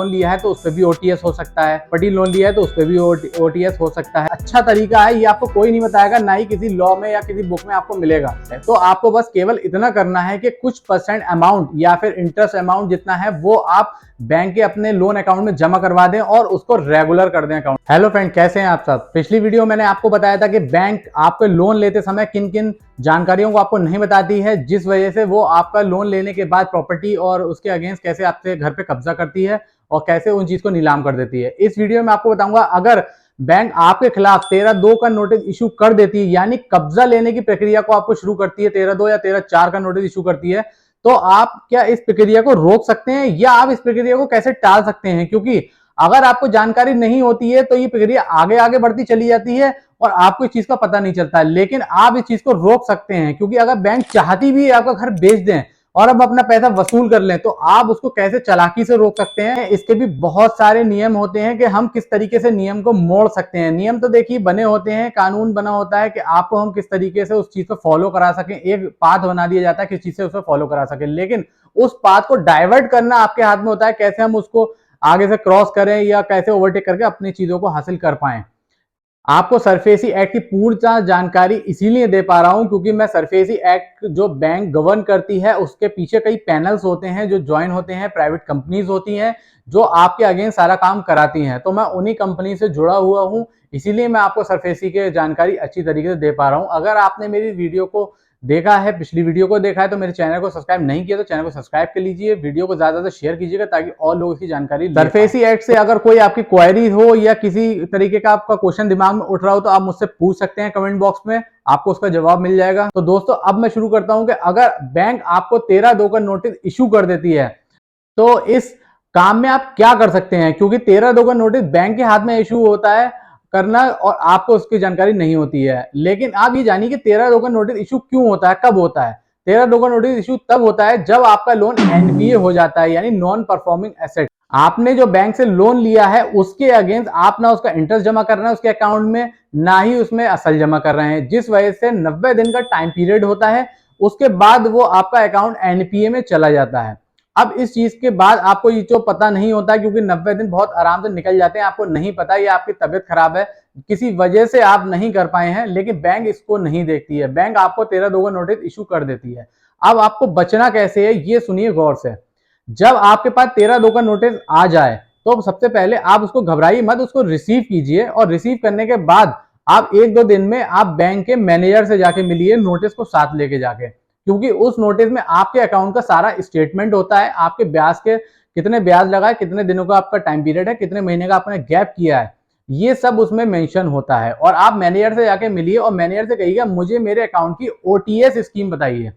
Loan लिया है तो उस पर भी ओटीएस हो सकता है, बड़ी लोन लिया है तो उस पर भी ओटीएस हो सकता है। अच्छा तरीका है, ये आपको कोई नहीं बताएगा, ना ही किसी लॉ में या किसी बुक में आपको मिलेगा। तो आपको बस केवल इतना करना है कि कुछ परसेंट अमाउंट या फिर इंटरेस्ट अमाउंट जितना है वो आप बैंक के अपने लोन अकाउंट में जमा करवा दें और उसको रेगुलर कर दें अकाउंट। हेलो फ्रेंड, कैसे हैं आप सब। पिछली वीडियो मैंने आपको बताया था कि बैंक आपको लोन लेते समय किन किन जानकारियों को आपको नहीं बताती है, जिस वजह से वो आपका लोन लेने के बाद प्रॉपर्टी और उसके अगेंस्ट कैसे आपसे घर पे कब्जा करती है और कैसे उन चीज को नीलाम कर देती है। इस वीडियो में आपको बताऊंगा, अगर बैंक आपके खिलाफ 13(2) का नोटिस इशू कर देती है, यानी कब्जा लेने की प्रक्रिया को आपको शुरू करती है, 13(2) या 13(4) का नोटिस इशू करती है, तो आप क्या इस प्रक्रिया को रोक सकते हैं या आप इस प्रक्रिया को कैसे टाल सकते हैं। क्योंकि अगर आपको जानकारी नहीं होती है तो ये प्रक्रिया आगे आगे बढ़ती चली जाती है और आपको इस चीज का पता नहीं चलता है। लेकिन आप इस चीज को रोक सकते हैं, क्योंकि अगर बैंक चाहती भी आपका घर बेच दें और अब अपना पैसा वसूल कर लें तो आप उसको कैसे चालाकी से रोक सकते हैं। इसके भी बहुत सारे नियम होते हैं कि हम किस तरीके से नियम को मोड़ सकते हैं। नियम तो देखिए बने होते हैं, कानून बना होता है कि आपको हम किस तरीके से उस चीज को फॉलो करा सकें, एक पाथ बना दिया जाता है किस चीज से उसको फॉलो करा सकें। लेकिन उस पाथ को डाइवर्ट करना आपके हाथ में होता है, कैसे हम उसको आगे से क्रॉस करें या कैसे ओवरटेक करके अपनी चीजों को हासिल कर पाएं। आपको सरफेसी एक्ट की पूर्ण जानकारी इसीलिए दे पा रहा हूं क्योंकि मैं सरफेसी एक्ट जो बैंक गवर्न करती है उसके पीछे कई पैनल्स होते हैं जो ज्वाइन होते हैं, प्राइवेट कंपनीज होती हैं जो आपके अगेंस्ट सारा काम कराती हैं। तो मैं उन्हीं कंपनी से जुड़ा हुआ हूं, इसीलिए मैं आपको सरफेसी की जानकारी अच्छी तरीके से दे पा रहा हूं। अगर आपने मेरी वीडियो को देखा है, पिछली वीडियो को देखा है, तो मेरे चैनल को सब्सक्राइब नहीं किया तो चैनल को सब्सक्राइब कर लीजिए, वीडियो को ज्यादा से शेयर कीजिएगा ताकि और लोग इसकी जानकारी ले पाएं। सरफेसी एक्ट से अगर कोई आपकी क्वेरी हो या किसी तरीके का आपका क्वेश्चन दिमाग में उठ रहा हो तो आप मुझसे पूछ सकते हैं कमेंट बॉक्स में, आपको उसका जवाब मिल जाएगा। तो दोस्तों अब मैं शुरू करता हूं कि अगर बैंक आपको 13(2) का नोटिस इशू कर देती है तो इस काम में आप क्या कर सकते हैं। क्योंकि 13(2) का नोटिस बैंक के हाथ में इशू होता है करना और आपको उसकी जानकारी नहीं होती है। लेकिन आप ये जानिए कि 13(2) का नोटिस इशू क्यों होता है, कब होता है। 13(2) का नोटिस इशू तब होता है जब आपका लोन एनपीए हो जाता है, यानी नॉन परफॉर्मिंग एसेट। आपने जो बैंक से लोन लिया है उसके अगेंस्ट आप ना उसका इंटरेस्ट जमा कर रहे हैं उसके अकाउंट में, ना ही उसमें असल जमा कर रहे हैं, जिस वजह से 90 दिन का टाइम पीरियड होता है। उसके बाद वो आपका अकाउंट एनपीए में चला जाता है। अब इस चीज के बाद आपको ये जो पता नहीं होता, क्योंकि 90 दिन बहुत आराम से निकल जाते हैं, आपको नहीं पता ये आपकी तबीयत खराब है, किसी वजह से आप नहीं कर पाए हैं, लेकिन बैंक इसको नहीं देखती है। बैंक आपको 13(2) का नोटिस इशू कर देती है। अब आपको बचना कैसे है ये सुनिए गौर से। जब आपके पास 13(2) का नोटिस आ जाए तो सबसे पहले आप उसको घबराइए मत, उसको रिसीव कीजिए और रिसीव करने के बाद आप 1-2 दिन में आप बैंक के मैनेजर से जाके मिलिए, नोटिस को साथ लेके जाके। क्योंकि उस नोटिस में आपके अकाउंट का सारा स्टेटमेंट होता है, आपके ब्याज के कितने ब्याज लगा है, कितने दिनों का आपका टाइम पीरियड है, कितने महीने का आपने गैप किया है, ये सब उसमें मेंशन होता है। और आप मैनेजर से जाके मिलिए और मैनेजर से कहिएगा मुझे मेरे अकाउंट की ओटीएस स्कीम बताइए।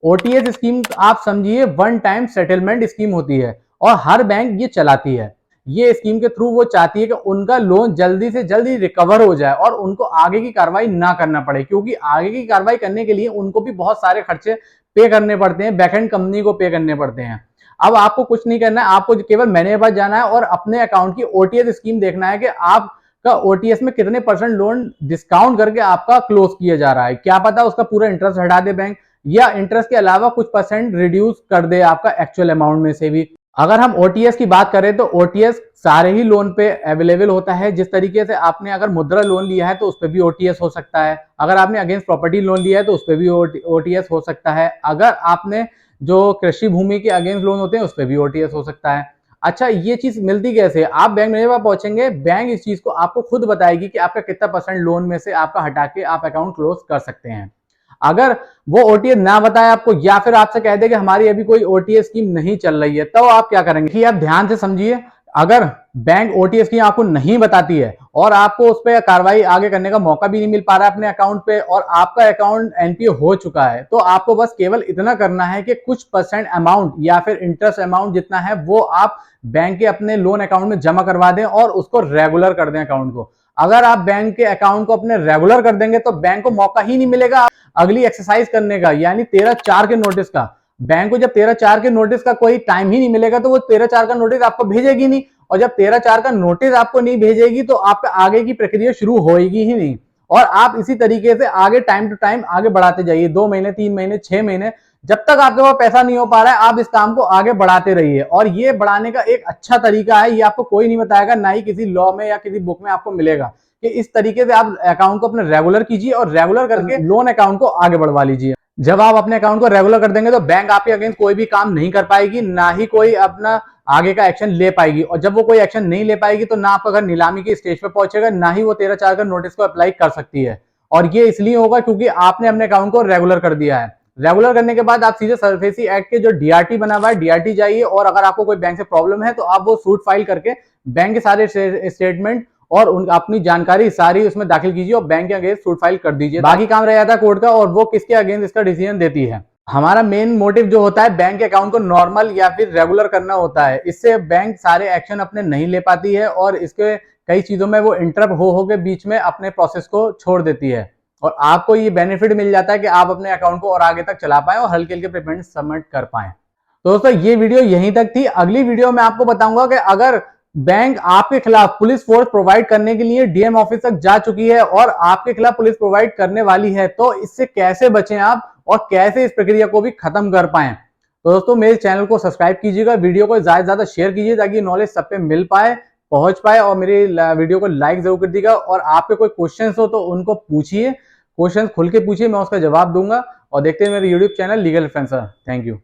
ओटीएस स्कीम आप समझिए वन टाइम सेटलमेंट स्कीम होती है और हर बैंक ये चलाती है। ये स्कीम के थ्रू वो चाहती है कि उनका लोन जल्दी से जल्दी रिकवर हो जाए और उनको आगे की कार्रवाई ना करना पड़े, क्योंकि आगे की कार्रवाई करने के लिए उनको भी बहुत सारे खर्चे पे करने पड़ते हैं, बैकएंड कंपनी को पे करने पड़ते हैं। अब आपको कुछ नहीं करना है, आपको केवल मैनेजर के पास जाना है और अपने अकाउंट की ओटीएस स्कीम देखना है कि आपका ओटीएस में कितने परसेंट लोन डिस्काउंट करके आपका क्लोज किया जा रहा है। क्या पता उसका पूरा इंटरेस्ट हटा दे बैंक, या इंटरेस्ट के अलावा कुछ परसेंट रिड्यूस कर दे आपका एक्चुअल अमाउंट में से भी। अगर हम ओटीएस की बात करें तो ओटीएस सारे ही लोन पे अवेलेबल होता है। जिस तरीके से आपने अगर मुद्रा लोन लिया है तो उस पर भी ओटीएस हो सकता है, अगर आपने अगेंस्ट प्रॉपर्टी लोन लिया है तो उस पर भी ओटीएस हो सकता है, अगर आपने जो कृषि भूमि के अगेंस्ट लोन होते हैं उस पर भी ओटीएस हो सकता है। अच्छा, ये चीज मिलती कैसे। आप बैंक मैनेजर पास पहुंचेंगे, बैंक इस चीज को आपको खुद बताएगी कि आपका कितना परसेंट लोन में से आपका हटा के आप अकाउंट क्लोज कर सकते हैं। अगर वो ओटीएस ना बताए आपको या फिर आपसे कह दे कि हमारी अभी कोई ओटीएस स्कीम नहीं चल रही है, तो आप क्या करेंगे। आप ध्यान से समझिए, अगर बैंक ओटीएस स्कीम आपको नहीं बताती है और आपको उस पर कार्रवाई आगे करने का मौका भी नहीं मिल पा रहा है अपने अकाउंट पे और आपका अकाउंट एनपीए हो चुका है, तो आपको बस केवल इतना करना है कि कुछ परसेंट अमाउंट या फिर इंटरेस्ट अमाउंट जितना है वो आप बैंक के अपने लोन अकाउंट में जमा करवा दें और उसको रेगुलर कर दें अकाउंट को। अगर आप बैंक के अकाउंट को अपने रेगुलर कर देंगे तो बैंक को मौका ही नहीं मिलेगा अगली एक्सरसाइज करने का, यानी 13(4) के नोटिस का। बैंक को जब 13(4) के नोटिस का कोई टाइम ही नहीं मिलेगा तो वो 13(4) का नोटिस आपको भेजेगी नहीं, और जब 13(4) का नोटिस आपको नहीं भेजेगी तो आपका आगे की प्रक्रिया शुरू होगी ही नहीं। और आप इसी तरीके से आगे टाइम टू टाइम आगे बढ़ाते जाइए, 2 महीने, 3 महीने, 6 महीने, जब तक आपके पास पैसा नहीं हो पा रहा है, आप इस काम को आगे बढ़ाते रहिए। और ये बढ़ाने का एक अच्छा तरीका है, ये आपको कोई नहीं बताएगा, ना ही किसी लॉ में या किसी बुक में आपको मिलेगा, कि इस तरीके से आप अकाउंट को अपने रेगुलर कीजिए और रेगुलर करके लोन अकाउंट को आगे बढ़वा लीजिए। जब आप अपने अकाउंट को रेगुलर कर देंगे तो बैंक आपके अगेंस्ट कोई भी काम नहीं कर पाएगी, ना ही कोई अपना आगे का एक्शन ले पाएगी। और जब वो कोई एक्शन नहीं ले पाएगी तो ना आपका घर नीलामी की स्टेज पे पहुंचेगा, ना ही वो 13(4) का नोटिस को अप्लाई कर सकती है। और ये इसलिए होगा क्योंकि आपने अपने अकाउंट को रेगुलर कर दिया है। रेगुलर करने के बाद आप सीधे सरफेसी एक्ट के जो डीआरटी बना हुआ है, डीआरटी जाइए, और अगर आपको कोई बैंक से प्रॉब्लम है तो आप वो सूट फाइल करके बैंक के सारे स्टेटमेंट और उनका अपनी जानकारी सारी उसमें दाखिल कीजिए और बैंक के अगेंस्ट सूट फाइल कर दीजिए। बाकी काम रह जाता है कोर्ट का, और वो किसके अगेंस्ट इसका डिसीजन देती है। हमारा मेन मोटिव जो होता है बैंक अकाउंट को नॉर्मल या फिर रेगुलर करना होता है। इससे बैंक सारे एक्शन अपने नहीं ले पाती है और इसके कई चीजों में वो इंटरप्ट हो के बीच में अपने प्रोसेस को छोड़ देती है, और आपको ये बेनिफिट मिल जाता है कि आप अपने अकाउंट को और आगे तक चला पाए और हल्के हल्के पेमेंट सबमिट कर पाए। तो दोस्तों ये वीडियो यहीं तक थी। अगली वीडियो में आपको बताऊंगा कि अगर बैंक आपके खिलाफ पुलिस फोर्स प्रोवाइड करने के लिए डीएम ऑफिस तक जा चुकी है और आपके खिलाफ पुलिस प्रोवाइड करने वाली है, तो इससे कैसे बचें आप और कैसे इस प्रक्रिया को भी खत्म कर पाए। तो दोस्तों मेरे चैनल को सब्सक्राइब कीजिएगा, वीडियो को ज्यादा से ज्यादा शेयर कीजिए ताकि नॉलेज सब पे मिल पाए, पहुंच पाए, और मेरी वीडियो को लाइक जरूर कर दीजिएगा। और आपके कोई क्वेश्चन हो तो उनको पूछिए, क्वेश्चन खुल के पूछिए, मैं उसका जवाब दूंगा। और देखते हैं मेरे YouTube channel legal influencer. Thank you.